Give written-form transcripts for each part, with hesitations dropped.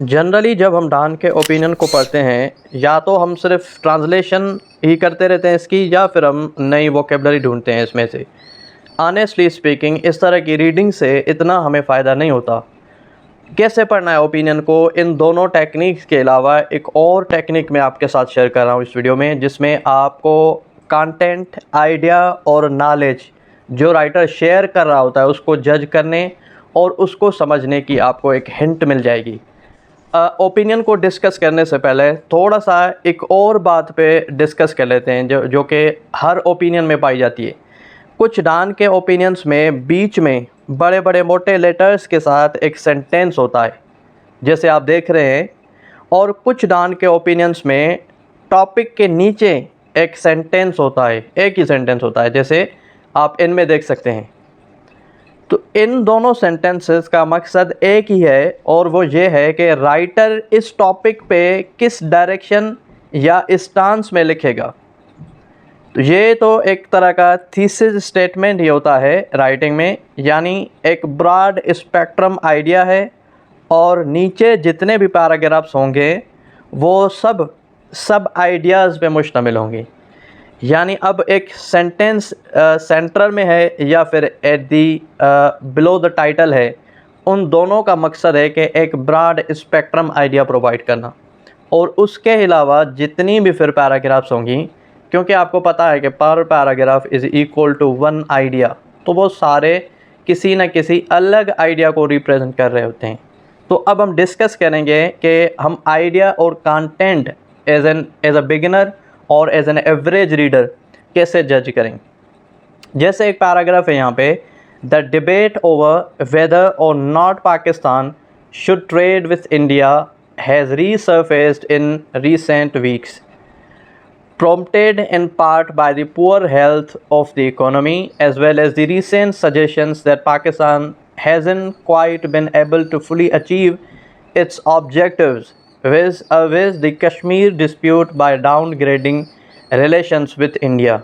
Generally जब हम डान के ओपिनियन को पढ़ते हैं या तो हम सिर्फ ट्रांसलेशन ही करते रहते हैं इसकी या फिर हम नई वोकेबलरी ढूंढते हैं इसमें से। ऑनेस्टली स्पीकिंग इस तरह की रीडिंग से इतना हमें फ़ायदा नहीं होता। कैसे पढ़ना है ओपिनियन को, इन दोनों टेक्निक्स के अलावा एक और टेक्निक मैं आपके साथ शेयर कर रहा हूँ इस वीडियो में, जिसमें आपको कंटेंट, आइडिया और नॉलेज जो राइटर शेयर कर रहा होता है उसको जज करने और उसको समझने की आपको एक हिंट मिल जाएगी। ओपिनियन को डिस्कस करने से पहले थोड़ा सा एक और बात पे डिस्कस कर लेते हैं जो कि हर ओपिनियन में पाई जाती है। कुछ डान के ओपिनियंस में बीच में बड़े बड़े मोटे लेटर्स के साथ एक सेंटेंस होता है, जैसे आप देख रहे हैं, और कुछ डान के ओपिनियंस में टॉपिक के नीचे एक सेंटेंस होता है, एक ही सेंटेंस होता है, जैसे आप इनमें देख सकते हैं। तो इन दोनों सेंटेंसेस का मकसद एक ही है और वो ये है कि राइटर इस टॉपिक पे किस डायरेक्शन या स्टांस में लिखेगा। तो ये तो एक तरह का थीसिस स्टेटमेंट ही होता है राइटिंग में, यानी एक ब्रॉड स्पेक्ट्रम आइडिया है और नीचे जितने भी पैराग्राफ्स होंगे वो सब आइडियाज़ पे मुश्तमिल होंगे। यानी अब एक सेंटेंस सेंटर में है या फिर at the below the title है, उन दोनों का मकसद है कि एक ब्रॉड स्पेक्ट्रम आइडिया प्रोवाइड करना। और उसके अलावा जितनी भी फिर पैराग्राफ्स होंगी, क्योंकि आपको पता है कि पर paragraph is equal to one idea, तो वो सारे किसी न किसी अलग आइडिया को रिप्रेजेंट कर रहे होते हैं। तो अब हम डिस्कस करेंगे कि हम आइडिया और कंटेंट एज अ बिगिनर और एज एन एवरेज रीडर कैसे जज करें। जैसे एक पैराग्राफ है यहाँ पे, the debate over whether or not Pakistan should trade with India has resurfaced in recent weeks, prompted in part by the poor health of the economy as well as the recent suggestions that Pakistan hasn't quite been able to fully achieve its objectives with the Kashmir dispute by downgrading relations with India।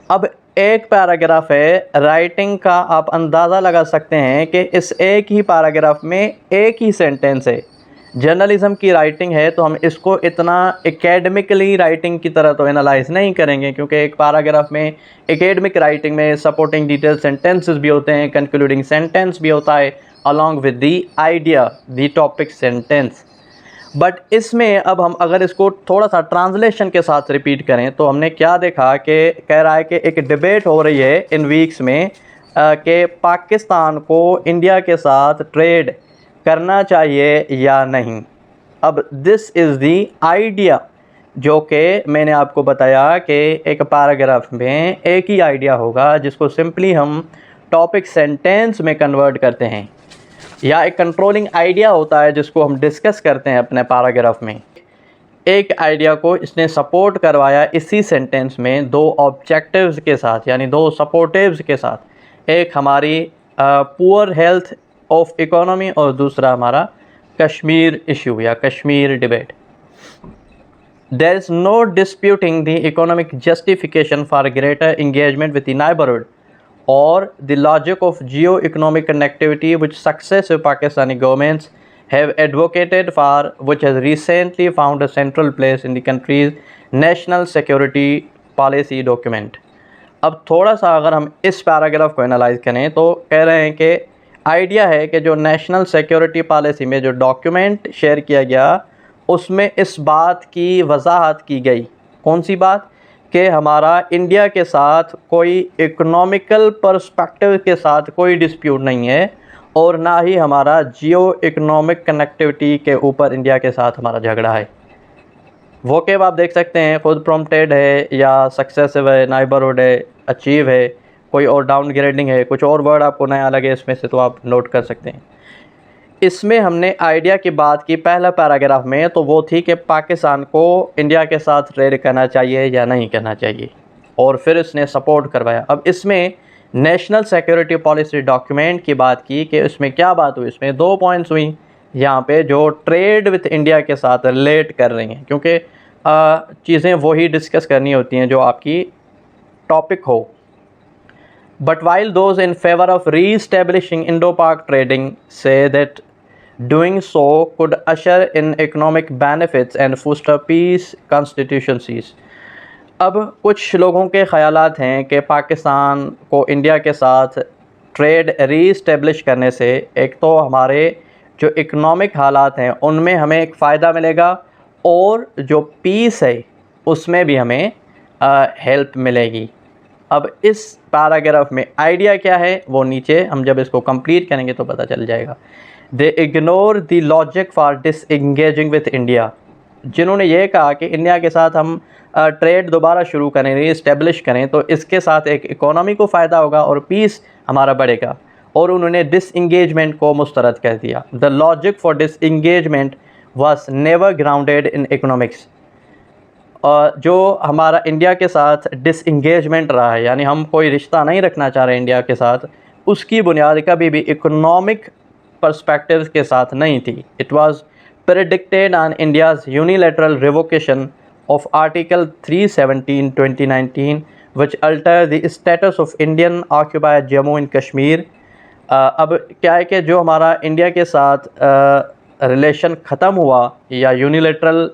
अब एक paragraph है, writing का आप अंदाज़ा लगा सकते हैं कि इस एक ही पैराग्राफ में एक ही सेंटेंस है। जर्नलिज्म की राइटिंग है तो हम इसको इतना एकेडमिकली राइटिंग की तरह तो एनालाइज नहीं करेंगे, क्योंकि एक पैराग्राफ में एकेडमिक राइटिंग में सपोर्टिंग डिटेल सेंटेंसेस भी होते हैं, कंक्लूडिंग सेंटेंस भी होता है along with the idea, the topic sentence. But इसमें अब हम अगर इसको थोड़ा सा ट्रांसलेशन के साथ रिपीट करें तो हमने क्या देखा कि कह रहा है कि एक डिबेट हो रही है इन वीक्स में कि पाकिस्तान को इंडिया के साथ ट्रेड करना चाहिए या नहीं। अब दिस इज़ दी आइडिया, जो कि मैंने आपको बताया कि एक पैराग्राफ में एक ही आइडिया होगा जिसको सिंपली हम टॉपिक सेंटेंस में कन्वर्ट करते हैं, या एक कंट्रोलिंग आइडिया होता है जिसको हम डिस्कस करते हैं अपने पैराग्राफ में। एक आइडिया को इसने सपोर्ट करवाया इसी सेंटेंस में दो ऑब्जेक्टिव्स के साथ, यानी दो सपोर्टिव्स के साथ। एक हमारी पुअर हेल्थ ऑफ इकोनॉमी और दूसरा हमारा कश्मीर इशू या Kashmir debate. There is no disputing the economic justification for greater engagement with the neighbourhood or the logic of geo-economic connectivity which successive Pakistani governments have advocated for, which has recently found a central place in the country's national security policy document। अब थोड़ा सा अगर हम इस paragraph को analyse करें तो कह रहे हैं कि आइडिया है कि जो नेशनल सिक्योरिटी पॉलिसी में जो डॉक्यूमेंट शेयर किया गया उसमें इस बात की वजाहत की गई। कौन सी बात? कि हमारा इंडिया के साथ कोई इकोनॉमिकल पर्सपेक्टिव के साथ कोई डिस्प्यूट नहीं है और ना ही हमारा जियो इकोनॉमिक कनेक्टिविटी के ऊपर इंडिया के साथ हमारा झगड़ा है। वो के आप देख सकते हैं, खुद प्रॉम्प्टेड है या सक्सेसिव है, नाइबरहुड है, अचीव है, कोई और डाउनग्रेडिंग है, कुछ और वर्ड आपको नया लगे इसमें से तो आप नोट कर सकते हैं। इसमें हमने आइडिया की बात की पहला पैराग्राफ में, तो वो थी कि पाकिस्तान को इंडिया के साथ ट्रेड करना चाहिए या नहीं करना चाहिए, और फिर इसने सपोर्ट करवाया। अब इसमें नेशनल सिक्योरिटी पॉलिसी डॉक्यूमेंट की बात की कि इसमें क्या बात हुई, इसमें दो पॉइंट्स हुई यहाँ पे जो ट्रेड विथ इंडिया के साथ रिलेट कर रही हैं, क्योंकि चीज़ें वही डिस्कस करनी होती हैं जो आपकी टॉपिक हो। But while those in favor of re-establishing Indo-Pak trading say that Doing so could usher in economic benefits and foster peace constituencies. अब कुछ लोगों के ख़यालात हैं कि पाकिस्तान को इंडिया के साथ ट्रेड रीस्टेब्लिश करने से एक तो हमारे जो इकोनॉमिक हालात हैं उनमें हमें एक फ़ायदा मिलेगा और जो पीस है उसमें भी हमें हेल्प मिलेगी। अब इस पैराग्राफ में आइडिया क्या है वो नीचे हम जब इसको कंप्लीट करेंगे तो पता चल जाएगा। They ignore the logic for disengaging with India. जिन्होंने ये कहा कि इंडिया के साथ हम ट्रेड दोबारा शुरू करें, रीस्टेब्लिश करें तो इसके साथ एक इकोनॉमी को फ़ायदा होगा और पीस हमारा बढ़ेगा, और उन्होंने डिसएंगेजमेंट को मुस्तरद कर दिया। The logic for disengagement was never grounded in economics. जो हमारा इंडिया के साथ डिसएंगेजमेंट रहा है, यानी हम कोई रिश्ता नहीं रखना चाह रहे इंडिया के साथ, उसकी बुनियाद कभी भी इकोनॉमिक पर्सपेक्टिव के साथ नहीं थी। It was predicted on India's unilateral revocation of article 317 2019 which alter the status of Indian occupied Jammu and Kashmir. अब क्या है कि जो हमारा इंडिया के साथ रिलेशन ख़त्म हुआ या यूनिलैटरल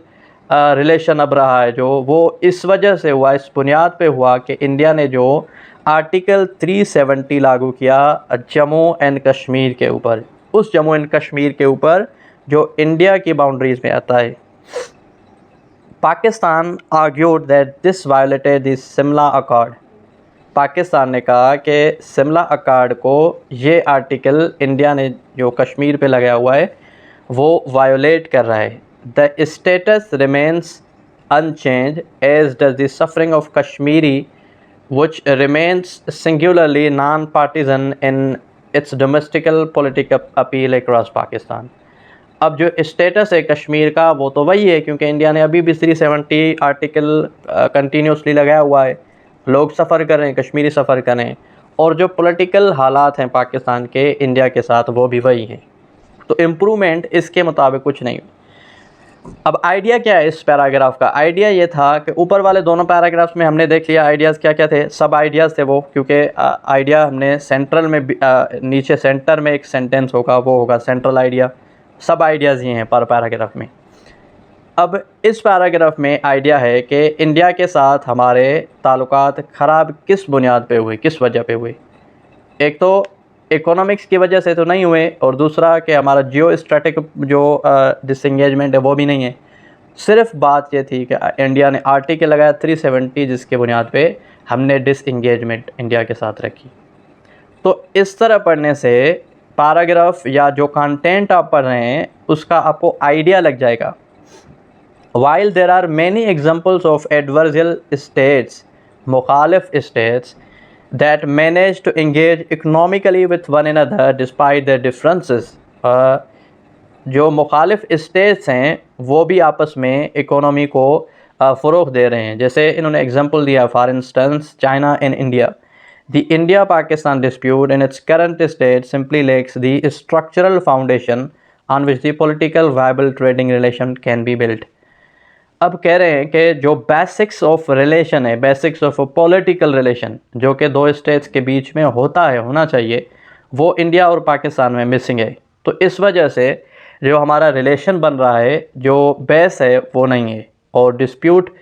रिलेशन अब रहा है जो, वो इस वजह से हुआ, इस बुनियाद पे हुआ कि इंडिया ने जो आर्टिकल 370 लागू किया जम्मू एंड कश्मीर के ऊपर, उस जम्मू एंड कश्मीर के ऊपर जो इंडिया की बाउंड्रीज़ में आता है। Pakistan argued that this violated the Shimla accord. Pakistan ने कहा कि शिमला अकॉर्ड को ये आर्टिकल इंडिया ने जो कश्मीर पे लगाया हुआ है वो वायोलेट कर रहा है। The status remains unchanged as does the suffering of Kashmiri which remains singularly non-partisan in its domestic political appeal across Pakistan। अब जो स्टेटस है कश्मीर का वो तो वही है, क्योंकि इंडिया ने अभी भी 370 आर्टिकल कंटिन्यूसली लगाया हुआ है, लोग सफ़र कर रहे हैं, कश्मीरी सफ़र कर रहे हैं, और जो पॉलिटिकल हालात हैं पाकिस्तान के इंडिया के साथ वो भी वही हैं। तो इम्प्रूवमेंट इसके मुताबिक कुछ नहीं। अब आइडिया क्या है इस पैराग्राफ का? आइडिया ये था कि ऊपर वाले दोनों पैराग्राफ्स में हमने देख लिया आइडियाज़ क्या क्या थे, सब आइडियाज़ थे वो, क्योंकि आइडिया हमने सेंट्रल में नीचे सेंटर में एक सेंटेंस होगा वो होगा सेंट्रल आइडिया। सब आइडियाज़ ये हैं पर पैराग्राफ में। अब इस पैराग्राफ में आइडिया है कि इंडिया के साथ हमारे ताल्लुकात ख़राब किस बुनियाद पे हुए, किस वजह पे हुए। एक तो इकोनॉमिक्स की वजह से तो नहीं हुए, और दूसरा कि हमारा जियो स्ट्रेटिक जो डिसएंगेजमेंट है वो भी नहीं है। सिर्फ बात ये थी कि इंडिया ने आर्टिकल लगाया 370 जिसके बुनियाद पे हमने डिसएंगेजमेंट इंडिया के साथ रखी। तो इस तरह पढ़ने से पैराग्राफ या जो कंटेंट आप पढ़ रहे हैं उसका आपको आइडिया लग जाएगा। While there are many examples of adversarial states, मुखालिफ states, that manage to engage economically with one another despite their differences, जो मुखालिफ states हैं वो भी आपस में इकोनॉमी को फ़रोग़ दे रहे हैं। जैसे इन्होंने एग्जांपल दिया, for instance China and India. The India-Pakistan dispute in its current state simply lacks the structural foundation on which the political viable trading relation can be built। अब कह रहे हैं कि जो बेसिक्स ऑफ रिलेशन है, basics of political relation जो कि दो स्टेट्स के बीच में होता है, होना चाहिए, वो इंडिया और पाकिस्तान में मिसिंग है। तो इस वजह से जो हमारा रिलेशन बन रहा है, जो बेस है वो नहीं है। और डिस्प्यूट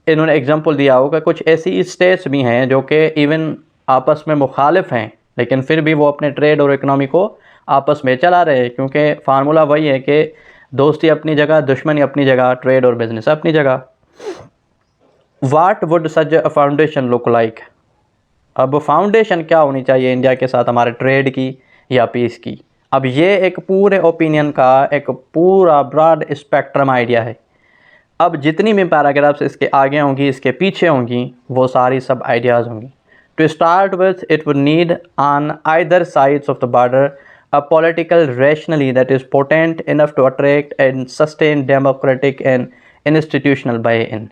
इन्होंने एग्जांपल दिया होगा, कुछ ऐसी स्टेट्स भी हैं जो कि इवन आपस में मुखालिफ हैं लेकिन फिर भी वो अपने ट्रेड और इकनॉमी को आपस में चला रहे हैं, क्योंकि फार्मूला वही है कि दोस्ती अपनी जगह, दुश्मनी अपनी जगह, ट्रेड और बिजनेस अपनी जगह। What would such a foundation look like. अब फाउंडेशन क्या होनी चाहिए इंडिया के साथ हमारे ट्रेड की या पीस की। अब ये एक पूरे ओपिनियन का एक पूरा ब्रॉड स्पेक्ट्रम आइडिया है। अब जितनी भी पैराग्राफ्स इसके आगे होंगी, इसके पीछे होंगी, वो सारी सब आइडियाज़ होंगी। To start with, it would need on either sides of the border a political rationale that is potent enough to attract and sustain democratic and institutional buy-in।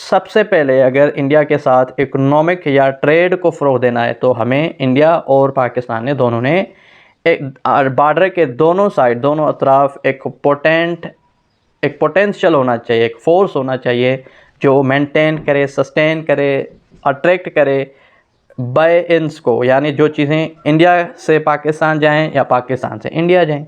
सबसे पहले अगर इंडिया के साथ इकोनॉमिक या ट्रेड को फ़रोग़ देना है तो हमें इंडिया और पाकिस्तान ने दोनों ने एक बॉर्डर के दोनों साइड, दोनों अतराफ एक पोटेंशियल होना चाहिए, एक फोर्स होना चाहिए जो मेंटेन करे, सस्टेन करे, अट्रैक्ट करे बाय इन्स को, यानी जो चीज़ें इंडिया से पाकिस्तान जाएं या पाकिस्तान से इंडिया जाएं।